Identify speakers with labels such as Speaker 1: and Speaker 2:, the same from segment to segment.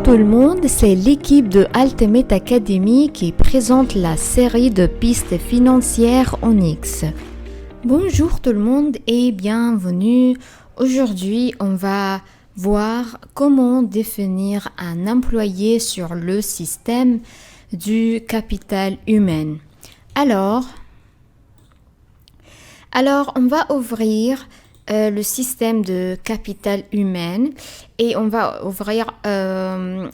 Speaker 1: tout le monde, c'est l'équipe de Ultimate Academy qui présente la série de pistes financières en X. Bonjour tout le monde et bienvenue. Aujourd'hui, on va voir comment définir un employé sur le système du capital humain. Alors, on va ouvrir le système de capital humain et on va ouvrir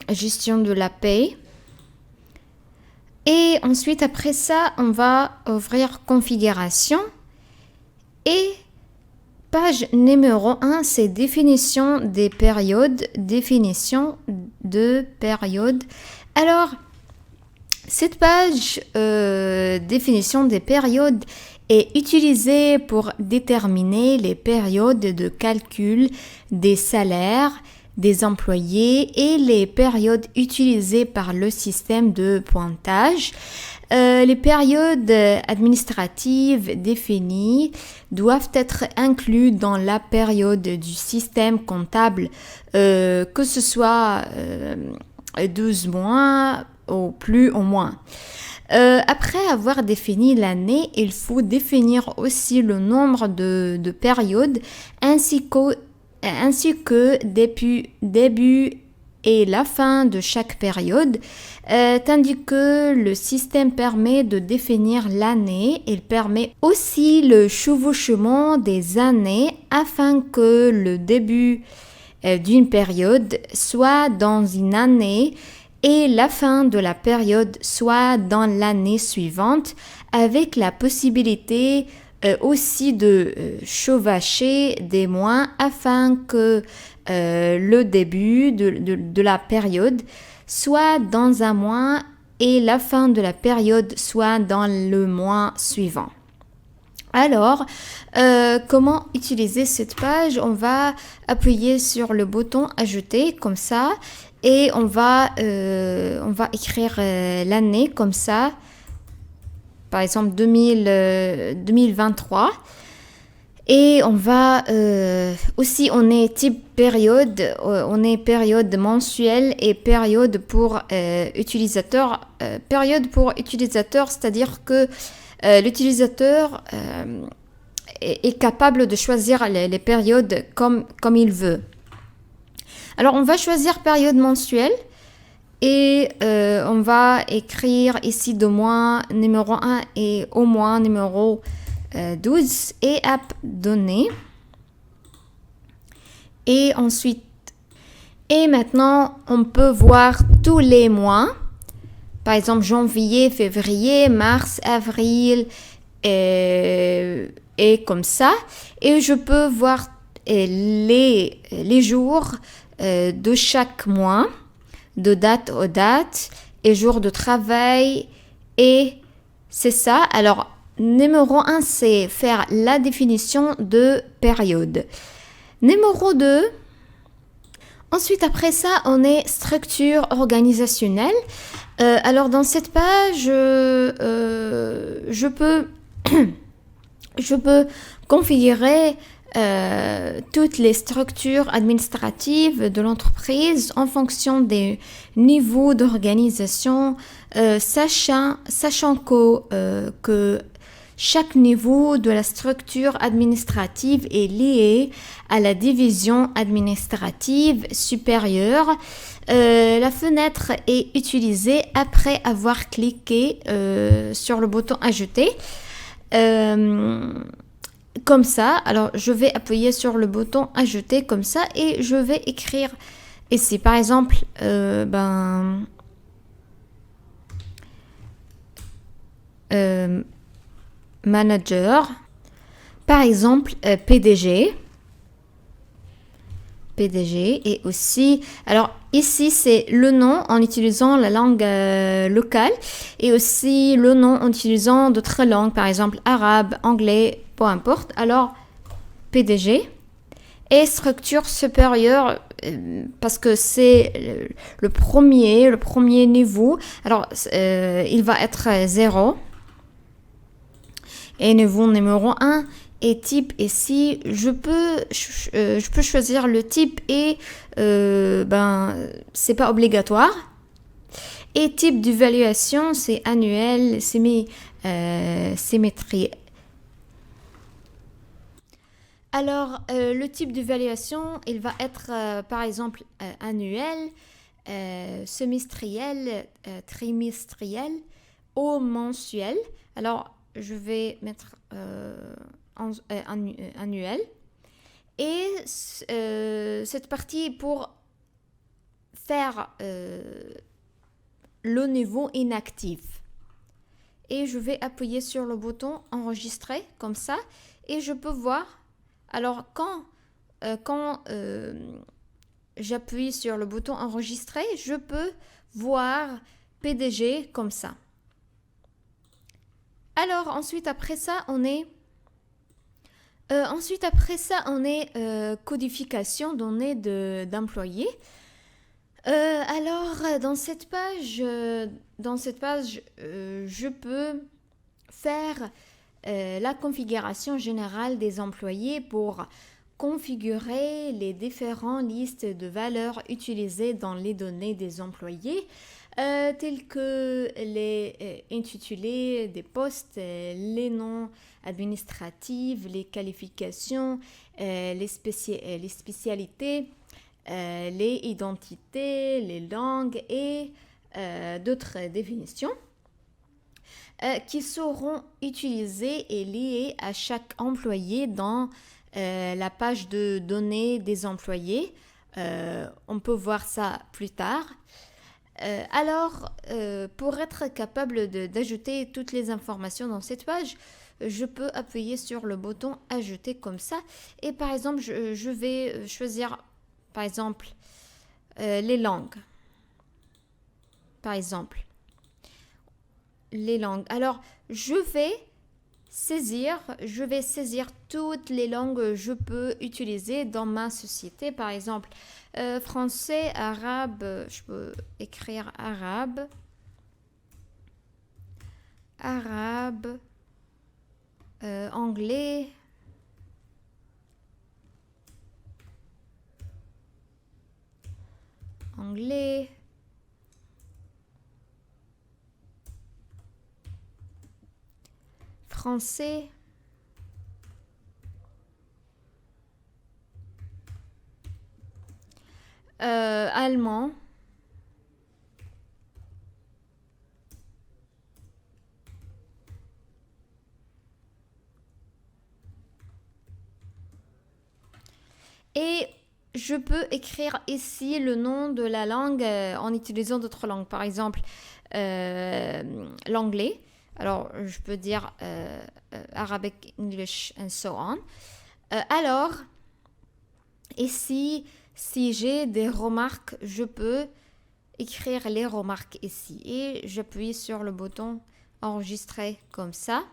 Speaker 1: gestion de la paie. Et ensuite, après ça, on va ouvrir configuration. Et page numéro 1, c'est définition des périodes. Définition de périodes. Alors, cette page définition des périodes est utilisée pour déterminer les périodes de calcul des salaires des employés et les périodes utilisées par le système de pointage. Les périodes administratives définies doivent être incluses dans la période du système comptable, que ce soit 12 mois ou plus ou moins. Après avoir défini l'année, il faut définir aussi le nombre de périodes ainsi que début et la fin de chaque période, tandis que le système permet de définir l'année. Il permet aussi le chevauchement des années afin que le début d'une période soit dans une année et la fin de la période soit dans l'année suivante, avec la possibilité aussi de chevaucher des mois afin que le début de la période soit dans un mois et la fin de la période soit dans le mois suivant. Alors, comment utiliser cette page? On va appuyer sur le bouton ajouter comme ça et on va écrire l'année comme ça, par exemple 2023. Et on va aussi, on est type période, on est période mensuelle et période pour utilisateur. Période pour utilisateur, c'est-à-dire que l'utilisateur est capable de choisir les périodes comme il veut. Alors, on va choisir période mensuelle et on va écrire ici de mois numéro 1 et au mois numéro 12 et app données. Et ensuite, et maintenant, on peut voir tous les mois. Par exemple, janvier, février, mars, avril et comme ça. Et je peux voir les jours de chaque mois, de date aux dates et jours de travail. Et c'est ça. Alors, numéro 1, c'est faire la définition de période. Numéro 2, ensuite après ça, on est structure organisationnelle. Alors dans cette page, je peux configurer toutes les structures administratives de l'entreprise en fonction des niveaux d'organisation, sachant que chaque niveau de la structure administrative est lié à la division administrative supérieure. La fenêtre est utilisée après avoir cliqué sur le bouton ajouter. Comme ça, alors je vais appuyer sur le bouton ajouter comme ça et je vais écrire ici par exemple manager, par exemple PDG et aussi, alors ici c'est le nom en utilisant la langue locale et aussi le nom en utilisant d'autres langues, par exemple arabe, anglais, peu importe. Alors PDG et structure supérieure parce que c'est le premier niveau. Alors il va être 0 et niveau numéro 1 Et type ici, je peux choisir le type et c'est pas obligatoire. Et type d'évaluation, c'est annuel, symétrie. Alors, le type d'évaluation, il va être par exemple annuel, semestriel, trimestriel ou mensuel. Alors, je vais mettre annuel. Et cette partie pour faire le niveau inactif. Et je vais appuyer sur le bouton enregistrer comme ça et je peux voir. Alors quand j'appuie sur le bouton enregistrer, je peux voir PDG comme ça. Alors ensuite après ça on est codification données d'employés. Alors dans cette page, je peux faire la configuration générale des employés pour configurer les différentes listes de valeurs utilisées dans les données des employés, telles que les intitulés des postes, les noms administratifs, les qualifications, les spécialités, les identités, les langues et d'autres définitions qui seront utilisées et liées à chaque employé dans la page de données des employés. On peut voir ça plus tard. Alors, pour être capable d'ajouter toutes les informations dans cette page, je peux appuyer sur le bouton ajouter comme ça. Et par exemple, je vais choisir par exemple les langues. Par exemple, les langues. Alors, je vais saisir toutes les langues que je peux utiliser dans ma société. Par exemple, français, arabe, je peux écrire arabe, anglais, français, allemand, et je peux écrire ici le nom de la langue en utilisant d'autres langues. Par exemple, l'anglais. Alors, je peux dire Arabic, English, and so on. Alors, ici, si j'ai des remarques, je peux écrire les remarques ici. Et j'appuie sur le bouton enregistrer comme ça.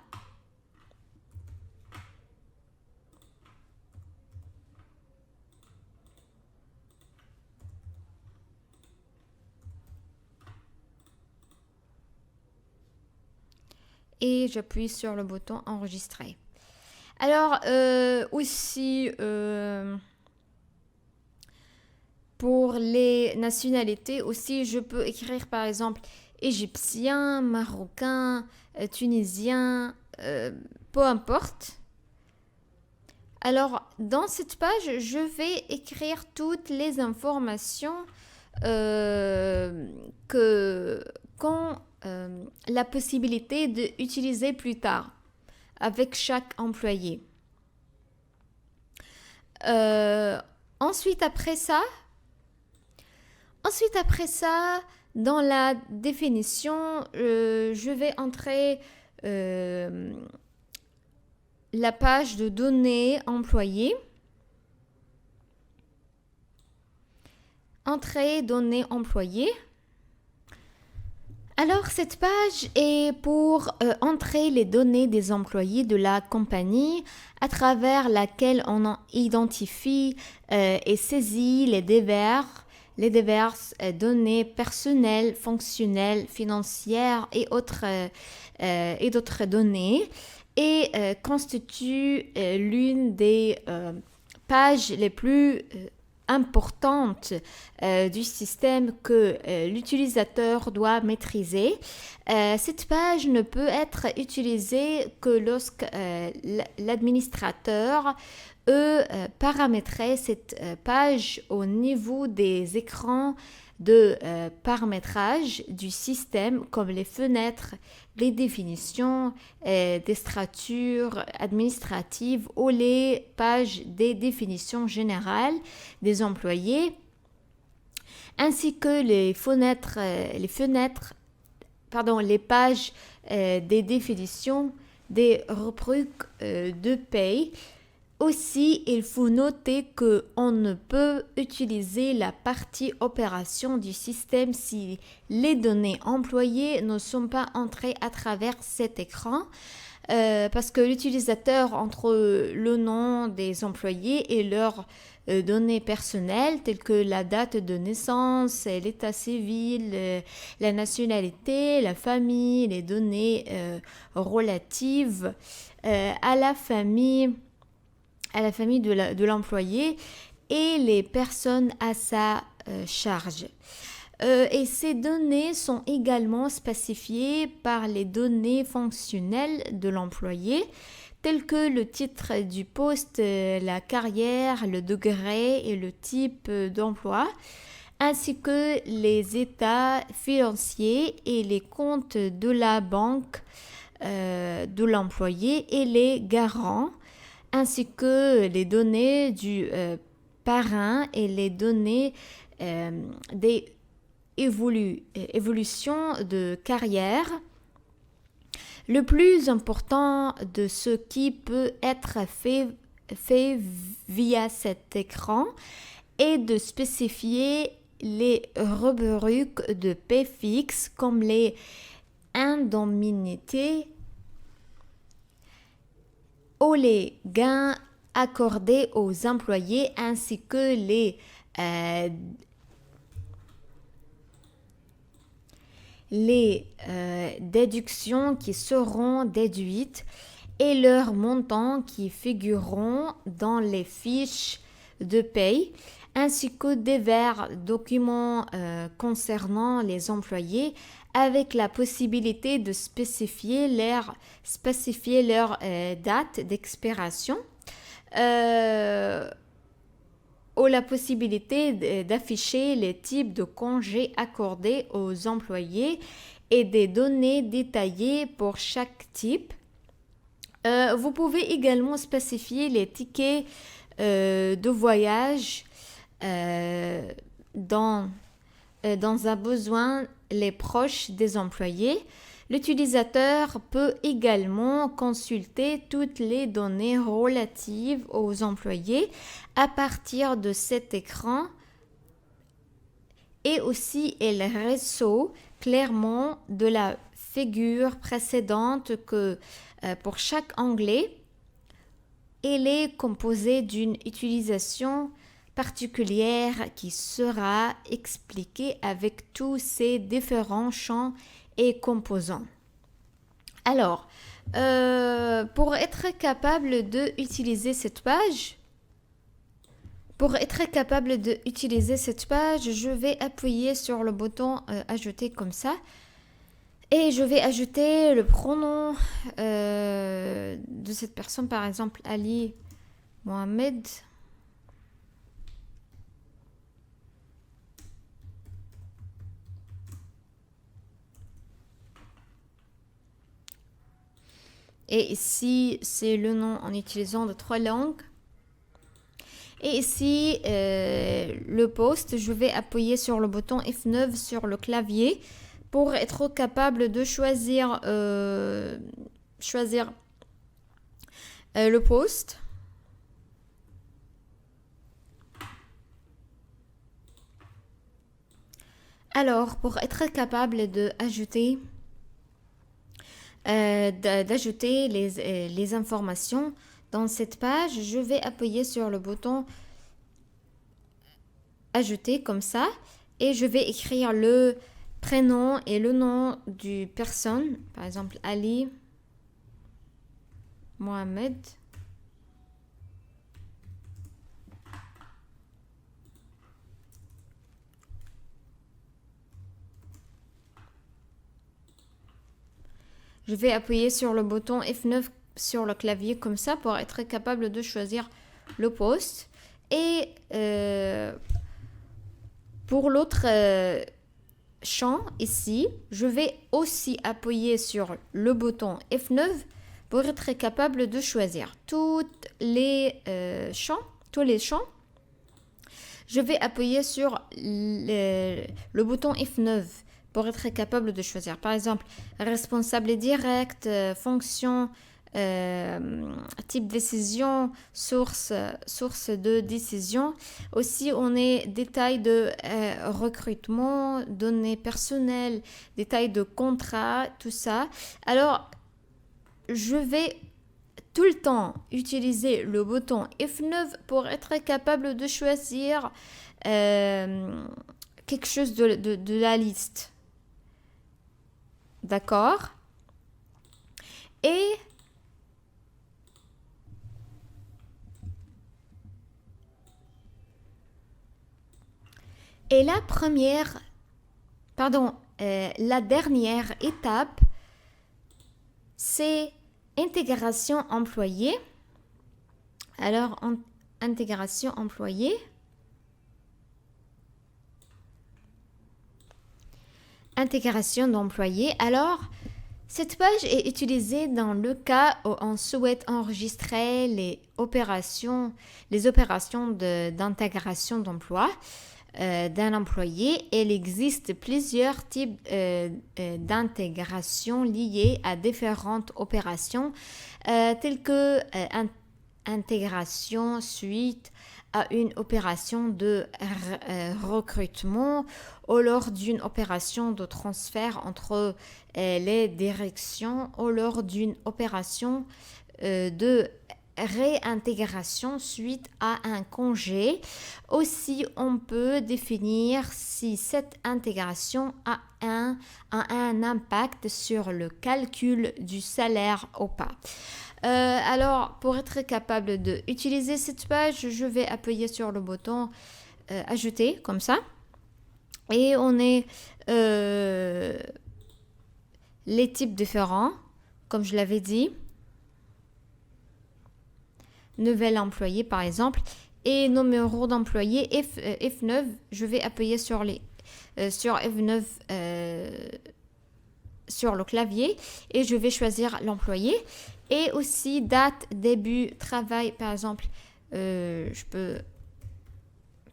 Speaker 1: Et j'appuie sur le bouton enregistrer. Alors aussi pour les nationalités aussi je peux écrire par exemple égyptien, marocain, tunisien, peu importe. Alors dans cette page je vais écrire toutes les informations qu'ont la possibilité d'utiliser plus tard avec chaque employé. Ensuite après ça, dans la définition, je vais entrer la page de données employés. Entrée données employés. Alors, cette page est pour entrer les données des employés de la compagnie à travers laquelle on identifie et saisit les diverses données personnelles, fonctionnelles, financières et d'autres données. et constitue l'une des pages les plus importantes du système que l'utilisateur doit maîtriser. Cette page ne peut être utilisée que lorsque l'administrateur paramétrer cette page au niveau des écrans de paramétrage du système comme les fenêtres, les définitions des structures administratives ou les pages des définitions générales des employés, ainsi que les pages des définitions des rubriques de paye. Aussi, il faut noter qu'on ne peut utiliser la partie opération du système si les données employées ne sont pas entrées à travers cet écran, parce que l'utilisateur entre le nom des employés et leurs données personnelles telles que la date de naissance, l'état civil, la nationalité, la famille, les données relatives à la famille de l'employé et les personnes à sa charge. Et ces données sont également spécifiées par les données fonctionnelles de l'employé, telles que le titre du poste, la carrière, le degré et le type d'emploi, ainsi que les états financiers et les comptes de la banque de l'employé et les garants, ainsi que les données du parrain et les données des évolutions de carrière. Le plus important de ce qui peut être fait via cet écran est de spécifier les rubriques de paie fixe comme les indemnités ou les gains accordés aux employés ainsi que les déductions qui seront déduites et leurs montants qui figureront dans les fiches de paye, ainsi que divers documents concernant les employés avec la possibilité de spécifier leur date d'expiration ou la possibilité d'afficher les types de congés accordés aux employés et des données détaillées pour chaque type. Vous pouvez également spécifier les tickets de voyage dont a besoin les proches des employés. L'utilisateur peut également consulter toutes les données relatives aux employés à partir de cet écran et aussi il ressort clairement de la figure précédente que pour chaque onglet, il est composé d'une utilisation particulière qui sera expliquée avec tous ces différents champs et composants. Alors, pour être capable d'utiliser cette page, je vais appuyer sur le bouton ajouter comme ça et je vais ajouter le pronom de cette personne, par exemple Ali Mohamed. Et ici, c'est le nom en utilisant de 3 langues. Et ici, le poste, je vais appuyer sur le bouton F9 sur le clavier pour être capable de choisir le poste. Alors, pour être capable d'ajouter les informations dans cette page, je vais appuyer sur le bouton ajouter comme ça et je vais écrire le prénom et le nom du personne, par exemple Ali Mohamed. Je vais appuyer sur le bouton F9 sur le clavier comme ça pour être capable de choisir le poste. Et pour l'autre champ ici, je vais aussi appuyer sur le bouton F9 pour être capable de choisir tous les champs. Je vais appuyer sur le bouton F9 pour être capable de choisir. Par exemple, responsable direct, fonction, type décision, source de décision. Aussi, on a détails de recrutement, données personnelles, détails de contrat, tout ça. Alors, je vais tout le temps utiliser le bouton F9 pour être capable de choisir quelque chose de la liste. D'accord? Et la dernière étape, c'est intégration employé. Alors, intégration employé. Intégration d'employés. Alors, cette page est utilisée dans le cas où on souhaite enregistrer les opérations d'intégration d'emploi d'un employé. Il existe plusieurs types d'intégration liées à différentes opérations telles que intégration suite à une opération de recrutement ou lors d'une opération de transfert entre les directions ou lors d'une opération de réintégration suite à un congé. Aussi, on peut définir si cette intégration a un impact sur le calcul du salaire ou pas. Alors, pour être capable d'utiliser cette page, je vais appuyer sur le bouton ajouter, comme ça. Et on est les types différents, comme je l'avais dit. Nouvel employé, par exemple. Et numéro d'employé, F9, je vais appuyer sur F9 sur le clavier et je vais choisir l'employé. Et aussi date, début, travail, par exemple, je peux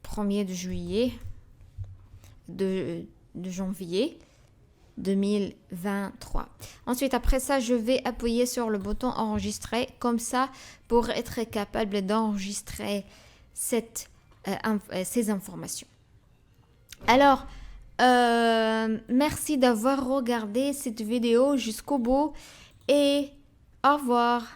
Speaker 1: 1er de juillet, de janvier 2023. Ensuite, après ça, je vais appuyer sur le bouton enregistrer, comme ça, pour être capable d'enregistrer ces informations. Alors, merci d'avoir regardé cette vidéo jusqu'au bout et au revoir.